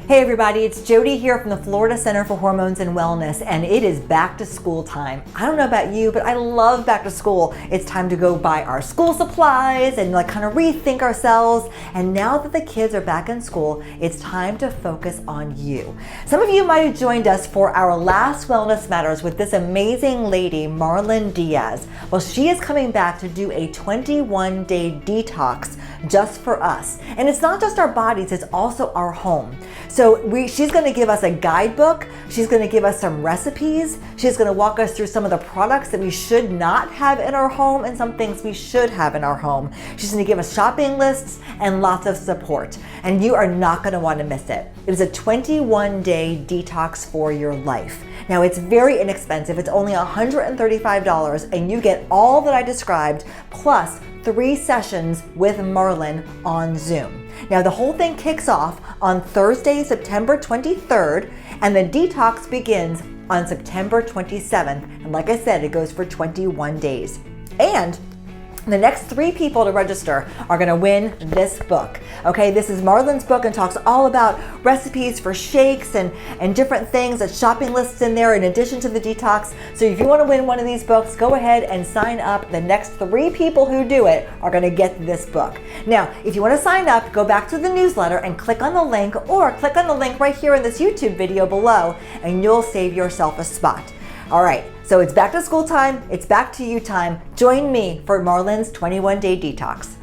Hey everybody, it's Jody here from the Florida Center for Hormones and Wellness, and it is back to school time. I don't know about you, but I love back to school. It's time to go buy our school supplies and kind of rethink ourselves. And now that the kids are back in school, it's time to focus on you. Some of you might have joined us for our last Wellness Matters with this amazing lady, Marlon Diaz. Well, she is coming back to do a 21-day detox just for us. And it's not just our bodies, it's also our home. So she's going to give us a guidebook. She's going to give us some recipes. She's going to walk us through some of the products that we should not have in our home and some things we should have in our home. She's going to give us shopping lists and lots of support. And you are not going to want to miss it. It is a 21-day detox for your life. Now, it's very inexpensive. It's only $135, and you get all that I described, plus 3 sessions with Marlon on Zoom. Now, the whole thing kicks off on Thursday, September 23rd, and the detox begins on September 27th. And like I said, it goes for 21 days. And the next 3 people to register are going to win this book. Okay, this is Marlon's book and talks all about recipes for shakes and different things, a shopping lists in there in addition to the detox. So if you want to win one of these books, go ahead and sign up. The next 3 people who do it are going to get this book. Now, if you want to sign up, go back to the newsletter and click on the link, or click on the link right here in this YouTube video below, and you'll save yourself a spot. All right, so it's back to school time, it's back to you time. Join me for Marlon's 21-day detox.